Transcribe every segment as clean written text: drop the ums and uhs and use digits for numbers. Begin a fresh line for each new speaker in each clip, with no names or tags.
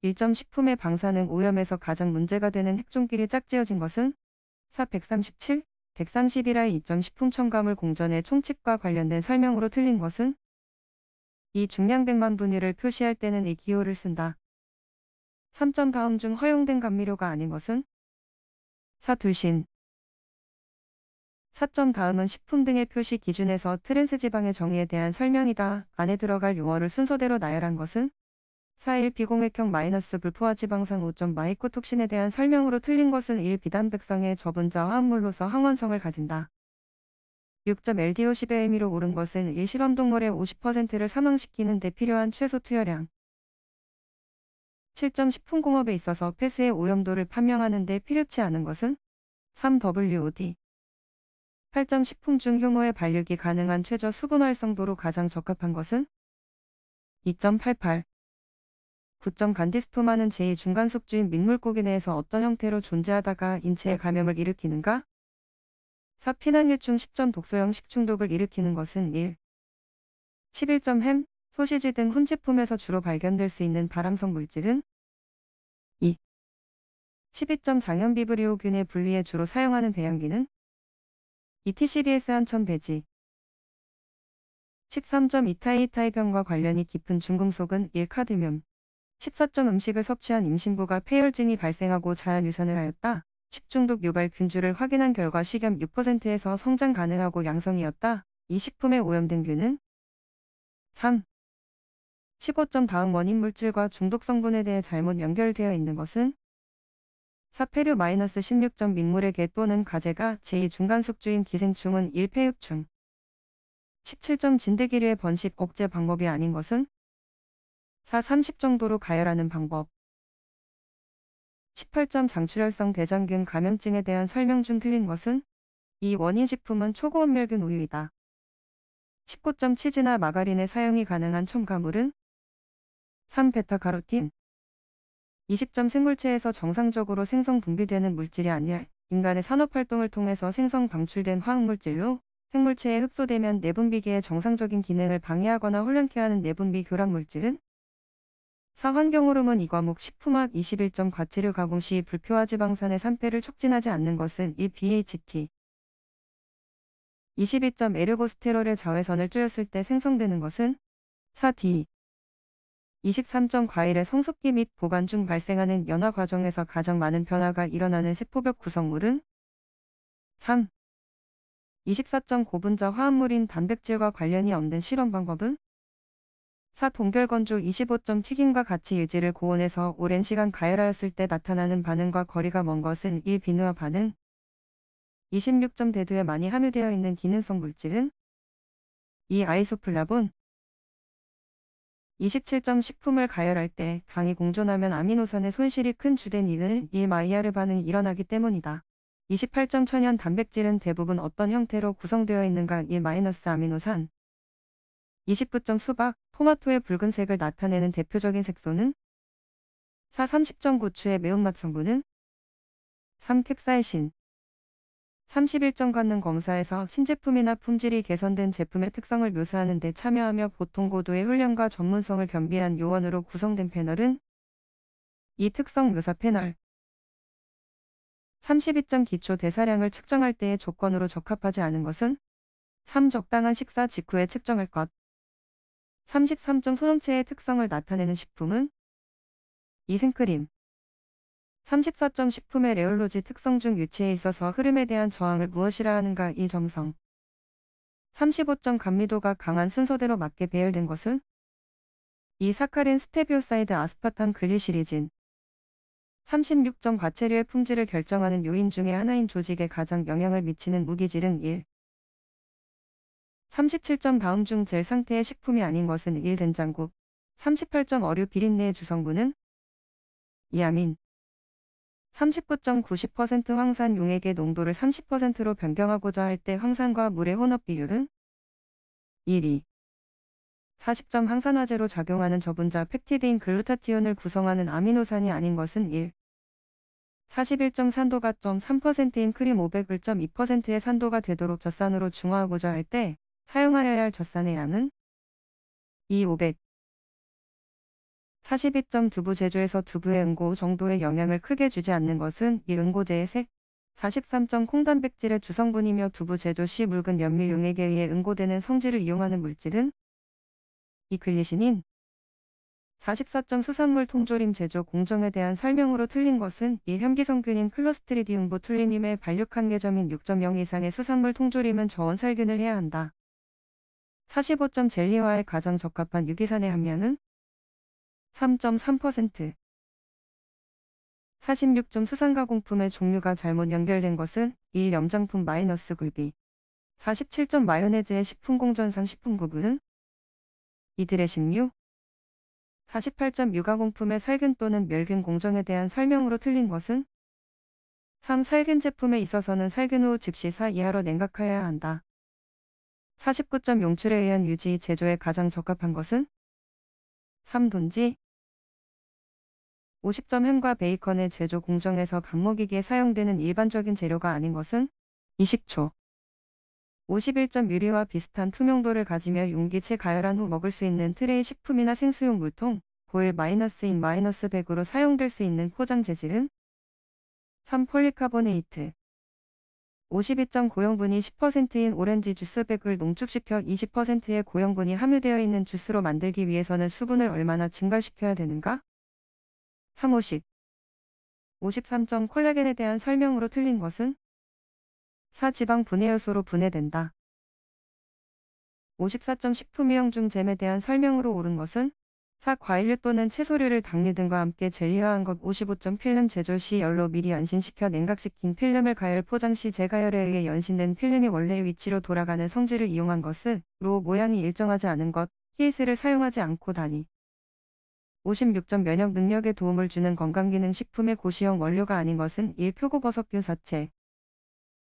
1점 식품의 방사능 오염에서 가장 문제가 되는 핵종끼리 짝지어진 것은 4 137, 131의 2점 식품 첨가물 공전의 총칙과 관련된 설명으로 틀린 것은 이 중량 100만 분위를 표시할 때는 이 기호를 쓴다. 3점 다음 중 허용된 감미료가 아닌 것은 4 둘신. 4점 다음은 식품 등의 표시 기준에서 트랜스지방의 정의에 대한 설명이다. 안에 들어갈 용어를 순서대로 나열한 것은 4일 비공획형 마이너스 불포화 지방산 5점 마이코톡신에 대한 설명으로 틀린 것은 1 비단백성의 저분자 화합물로서 항원성을 가진다. 6점 LDO10의 의미로 옳은 것은 1 실험동물의 50%를 사망시키는 데 필요한 최소 투여량. 7점 식품공업에 있어서 폐수의 오염도를 판명하는 데 필요치 않은 것은 3WOD. 8점 식품 중 효모의 발육이 가능한 최저 수분 활성도로 가장 적합한 것은 2.88. 9점 간디스토마는 제2중간숙주인 민물고기 내에서 어떤 형태로 존재하다가 인체에 감염을 일으키는가? 4 피낭유충 10점 독소형 식중독을 일으키는 것은 1. 11점 햄, 소시지 등 훈제품에서 주로 발견될 수 있는 발암성 물질은 2. 12점 장염비브리오균의 분리에 주로 사용하는 배양기는 ETCBS 한천 배지. 13점 이타이이타이병과 관련이 깊은 중금속은 1. 카드뮴. 14점 음식을 섭취한 임신부가 폐혈증이 발생하고 자연유산을 하였다. 식중독 유발 균주를 확인한 결과 식염 6%에서 성장 가능하고 양성이었다. 이 식품에 오염된 균은 3. 15점 다음 원인 물질과 중독 성분에 대해 잘못 연결되어 있는 것은 4. 폐류 -16점 민물의 개 또는 가재가 제2중간숙주인 기생충은 1. 폐육충. 17점 진드기류의 번식 억제 방법이 아닌 것은 4. 30 정도로 가열하는 방법. 18점 장출혈성 대장균 감염증에 대한 설명 중 틀린 것은 이 원인식품은 초고온멸균 우유이다. 19점 치즈나 마가린의 사용이 가능한 첨가물은 3. 베타카로틴. 20점 생물체에서 정상적으로 생성 분비되는 물질이 아니야 인간의 산업활동을 통해서 생성 방출된 화학물질로 생물체에 흡수되면 내분비계의 정상적인 기능을 방해하거나 혼란케 하는 내분비 교란물질은 4. 환경호르몬 이 과목 식품학 21점 과체류 가공 시 불표화지방산의 산패를 촉진하지 않는 것은 1. BHT. 22점 에르고스테롤의 자외선을 쬐었을 때 생성되는 것은 4. D. 23점 과일의 성숙기 및 보관 중 발생하는 연화 과정에서 가장 많은 변화가 일어나는 세포벽 구성물은 3. 24점 고분자 화합물인 단백질과 관련이 없는 실험 방법은 4. 동결건조 25점 튀김과 같이 유지를 고온에서 오랜 시간 가열하였을 때 나타나는 반응과 거리가 먼 것은 1. 비누화 반응. 26점 대두에 많이 함유되어 있는 기능성 물질은 2. 아이소플라본. 27점 식품을 가열할 때 강이 공존하면 아미노산의 손실이 큰 주된 이유는 1. 마이야르 반응이 일어나기 때문이다. 28점 천연 단백질은 대부분 어떤 형태로 구성되어 있는가 1. 아미노산. 29점 수박, 토마토의 붉은색을 나타내는 대표적인 색소는 4. 30점 고추의 매운맛 성분은 3. 캡사이신. 31점 갖는 검사에서 신제품이나 품질이 개선된 제품의 특성을 묘사하는 데 참여하며 보통 고도의 훈련과 전문성을 겸비한 요원으로 구성된 패널은 이 특성 묘사 패널. 32점 기초 대사량을 측정할 때의 조건으로 적합하지 않은 것은 3. 적당한 식사 직후에 측정할 것. 33점 소성체의 특성을 나타내는 식품은 2. 생크림. 34점 식품의 레올로지 특성 중 유체에 있어서 흐름에 대한 저항을 무엇이라 하는가 1. 점성. 35점 감미도가 강한 순서대로 맞게 배열된 것은 2. 사카린 스테비오사이드 아스파탐 글리시리진. 36점 과체류의 품질을 결정하는 요인 중의 하나인 조직에 가장 영향을 미치는 무기질은 1. 37점 다음 중 젤 상태의 식품이 아닌 것은 1. 된장국. 38점 어류 비린내의 주성분은 2. 아민. 39점 90% 황산 용액의 농도를 30%로 변경하고자 할 때 황산과 물의 혼합 비율은 1. 40점 항산화제로 작용하는 저분자 펩티드인 글루타티온을 구성하는 아미노산이 아닌 것은 1. 41점 산도가 0.3%인 크림 500을 0.2%의 산도가 되도록 젖산으로 중화하고자 할 때 사용하여야 할 젖산의 양은 2. 500. 42점 두부 제조에서 두부의 응고 정도에 영향을 크게 주지 않는 것은 이 응고제의 색. 43점 콩단백질의 주성분이며 두부 제조 시 묽은 연밀 용액에 의해 응고되는 성질을 이용하는 물질은 이 글리신인. 44점 수산물 통조림 제조 공정에 대한 설명으로 틀린 것은 1. 혐기성균인 클로스트리디움 보툴리님의 반륙한계점인 6.0 이상의 수산물 통조림은 저온살균을 해야 한다. 45점 젤리화에 가장 적합한 유기산의 함량은 3.3%. 46점 수산가공품의 종류가 잘못 연결된 것은 1. 염장품 마이너스 굴비. 47점 마요네즈의 식품공전상 식품구분은 이들의 식류. 48점 유가공품의 살균 또는 멸균 공정에 대한 설명으로 틀린 것은 3. 살균 제품에 있어서는 살균 후 즉시 4 이하로 냉각하여야 한다. 49점 용출에 의한 유지 제조에 가장 적합한 것은 3. 돈지. 50점 햄과 베이컨의 제조 공정에서 밥 먹이기에 사용되는 일반적인 재료가 아닌 것은 이 식초. 51점 유리와 비슷한 투명도를 가지며 용기채 가열한 후 먹을 수 있는 트레이 식품이나 생수용 물통, 보일 -인 -100으로 사용될 수 있는 포장 재질은 3. 폴리카보네이트. 52점 고형분이 10%인 오렌지 주스백을 농축시켜 20%의 고형분이 함유되어 있는 주스로 만들기 위해서는 수분을 얼마나 증발시켜야 되는가? 3. 오식. 53점 콜라겐에 대한 설명으로 틀린 것은 4. 지방 분해효소로 분해된다. 54점 식품유형 중 잼에 대한 설명으로 옳은 것은 4. 과일류 또는 채소류를 당류 등과 함께 젤리화한 것. 55점 필름 제조 시 열로 미리 연신시켜 냉각시킨 필름을 가열 포장 시 재가열에 의해 연신된 필름이 원래의 위치로 돌아가는 성질을 이용한 것으로 모양이 일정하지 않은 것. 케이스를 사용하지 않고 다니. 56점 면역 능력에 도움을 주는 건강기능 식품의 고시형 원료가 아닌 것은 1. 표고버섯균 사체.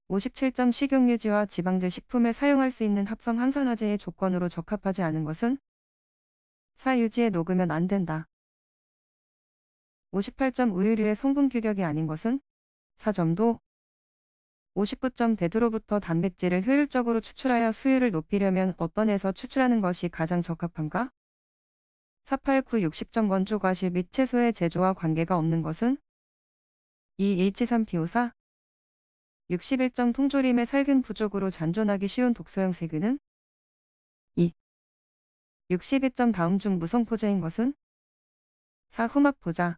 57점 식용유지와 지방제 식품에 사용할 수 있는 합성 항산화제의 조건으로 적합하지 않은 것은 4. 유지에 녹으면 안 된다. 58점 우유류의 성분 규격이 아닌 것은 4점도. 59점 대두로부터 단백질을 효율적으로 추출하여 수율을 높이려면 어떤 에서 추출하는 것이 가장 적합한가? 489 60점 건조 과실 및 채소의 제조와 관계가 없는 것은 2. H3PO4. 61점 통조림의 살균 부족으로 잔존하기 쉬운 독소형 세균은 2. 62점 다음 중 무성포자인 것은 4. 후막포자.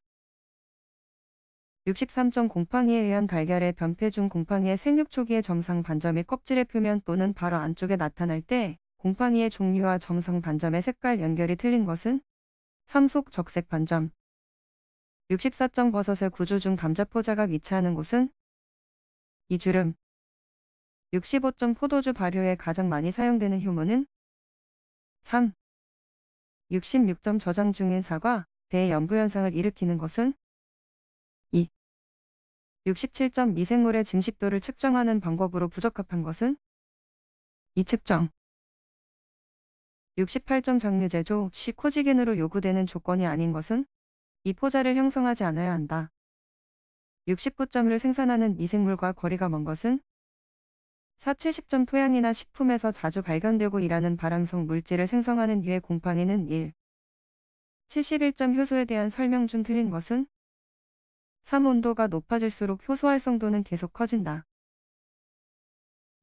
63점 곰팡이에 의한 달걀의 변폐 중 곰팡이의 생육 초기의 점상 반점이 껍질의 표면 또는 바로 안쪽에 나타날 때 곰팡이의 종류와 점상 반점의 색깔 연결이 틀린 것은 3. 속 적색 반점. 64점 버섯의 구조 중 감자포자가 위치하는 곳은 2. 주름. 65점 포도주 발효에 가장 많이 사용되는 효모는 3. 66점 저장 중인 사과, 배의 연부현상을 일으키는 것은 2. 67점 미생물의 증식도를 측정하는 방법으로 부적합한 것은 2. 측정. 68점 장류 제조 시 코지겐으로 요구되는 조건이 아닌 것은 2. 포자를 형성하지 않아야 한다. 69점을 생산하는 미생물과 거리가 먼 것은 4. 70점 토양이나 식품에서 자주 발견되고 일하는 발암성 물질을 생성하는 유해 곰팡이는 1. 71점 효소에 대한 설명 중 틀린 것은 3. 온도가 높아질수록 효소 활성도는 계속 커진다.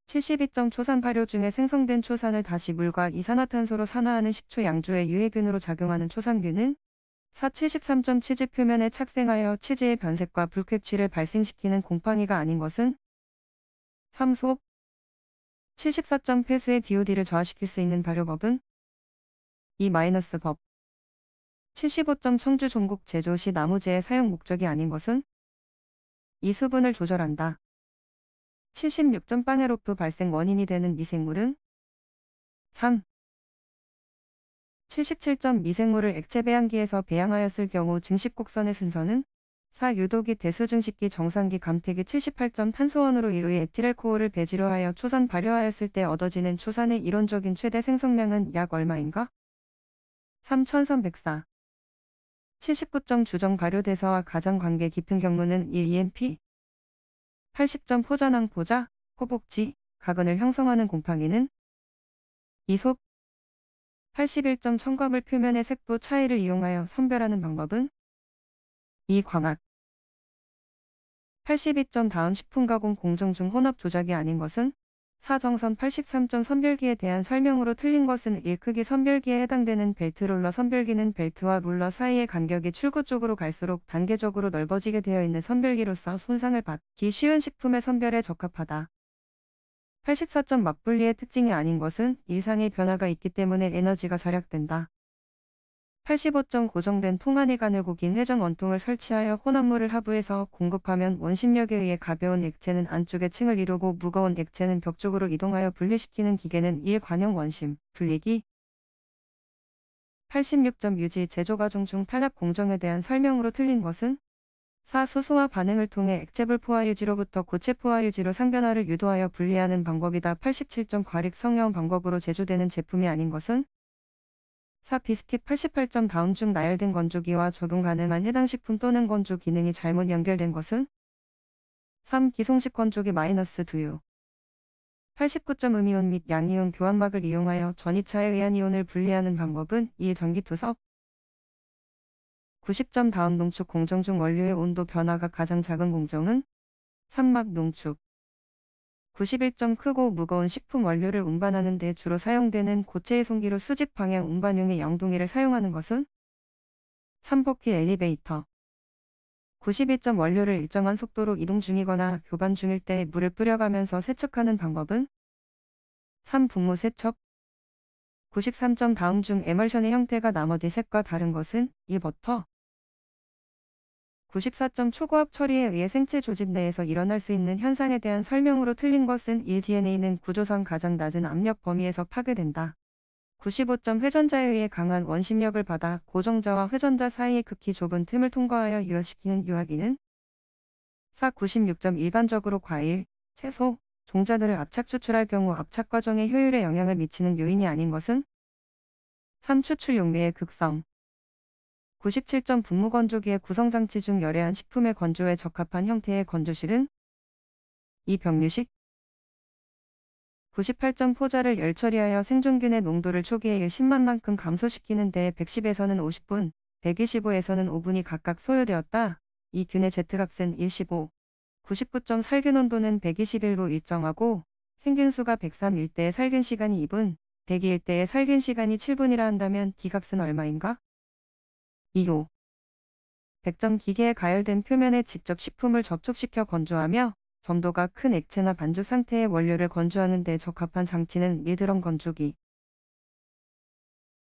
72점 초산 발효 중에 생성된 초산을 다시 물과 이산화탄소로 산화하는 식초 양조의 유해균으로 작용하는 초산균은 4. 73점 치즈 표면에 착생하여 치즈의 변색과 불쾌취를 발생시키는 곰팡이가 아닌 것은 3. 속. 74점 폐수의 BOD를 저하시킬 수 있는 발효법은 2. 법. 75점 청주 종국 제조 시 나무재의 사용 목적이 아닌 것은 2. 수분을 조절한다. 76점 빵에로프 발생 원인이 되는 미생물은 3. 77점 미생물을 액체 배양기에서 배양하였을 경우 증식곡선의 순서는 4. 유도기 대수증식기 정상기 감태기. 78점 탄소원으로 이루의 에틸알코올을 배지로 하여 초산 발효하였을 때 얻어지는 초산의 이론적인 최대 생성량은 약 얼마인가? 3. 천선백사. 79점 주정 발효대사와 가장 관계 깊은 경로는 1. EMP. 80점 포자낭 포자, 호복지, 가근을 형성하는 곰팡이는 2. 속. 81점 첨가물 표면의 색도 차이를 이용하여 선별하는 방법은 2. 광학 82점 다음 식품 가공 공정 중 혼합 조작이 아닌 것은 4. 정선 83점 선별기에 대한 설명으로 틀린 것은 1. 크기 선별기에 해당되는 벨트 롤러 선별기는 벨트와 롤러 사이의 간격이 출구 쪽으로 갈수록 단계적으로 넓어지게 되어 있는 선별기로서 손상을 받기 쉬운 식품의 선별에 적합하다. 84점 맞분리의 특징이 아닌 것은 일상의 변화가 있기 때문에 에너지가 절약된다. 85점 고정된 통 안에 가늘고 긴 회전 원통을 설치하여 혼합물을 하부에서 공급하면 원심력에 의해 가벼운 액체는 안쪽의 층을 이루고 무거운 액체는 벽 쪽으로 이동하여 분리시키는 기계는 일관형 원심 분리기. 86점 유지 제조 과정 중 탈압 공정에 대한 설명으로 틀린 것은 4. 수소화 반응을 통해 액체불 포화 유지로부터 고체 포화 유지로 상변화를 유도하여 분리하는 방법이다. 87점 과릭 성형 방법으로 제조되는 제품이 아닌 것은 4. 비스킷 88점 다음 중 나열된 건조기와 적용 가능한 해당 식품 또는 건조 기능이 잘못 연결된 것은 3. 기송식 건조기 마이너스 두유 89점 음이온 및 양이온 교환막을 이용하여 전이차에 의한 이온을 분리하는 방법은 1. 전기투석 90점 다음 농축 공정 중 원료의 온도 변화가 가장 작은 공정은 3. 농축 91점 크고 무거운 식품 원료를 운반하는 데 주로 사용되는 고체의 송기로 수직 방향 운반용의 양동이를 사용하는 것은 3. 포킷 엘리베이터 92점 원료를 일정한 속도로 이동 중이거나 교반 중일 때 물을 뿌려가면서 세척하는 방법은 3. 분무 세척 93점 다음 중 에멀션의 형태가 나머지 색과 다른 것은 1. 버터 94점 초고압 처리에 의해 생체 조직 내에서 일어날 수 있는 현상에 대한 설명으로 틀린 것은 1. DNA는 구조상 가장 낮은 압력 범위에서 파괴된다. 95점 회전자에 의해 강한 원심력을 받아 고정자와 회전자 사이의 극히 좁은 틈을 통과하여 유화시키는 유화기는 4. 96점 일반적으로 과일, 채소, 종자들을 압착 추출할 경우 압착 과정의 효율에 영향을 미치는 요인이 아닌 것은 3. 추출 용매의 극성 97점 분무 건조기의 구성장치 중 열애한 식품의 건조에 적합한 형태의 건조실은 2. 병류식 98점 포자를 열 처리하여 생존균의 농도를 초기에 10만만큼 감소시키는 데 110에서는 50분, 125에서는 5분이 각각 소요되었다. 이 균의 Z각은 15. 99점 살균 온도는 121로 일정하고 생균수가 103일 때의 살균 시간이 2분, 102일 때의 살균 시간이 7분이라 한다면 D각은 얼마인가? 2호 100점 기계에 가열된 표면에 직접 식품을 접촉시켜 건조하며 점도가 큰 액체나 반죽 상태의 원료를 건조하는 데 적합한 장치는 밀드럼 건조기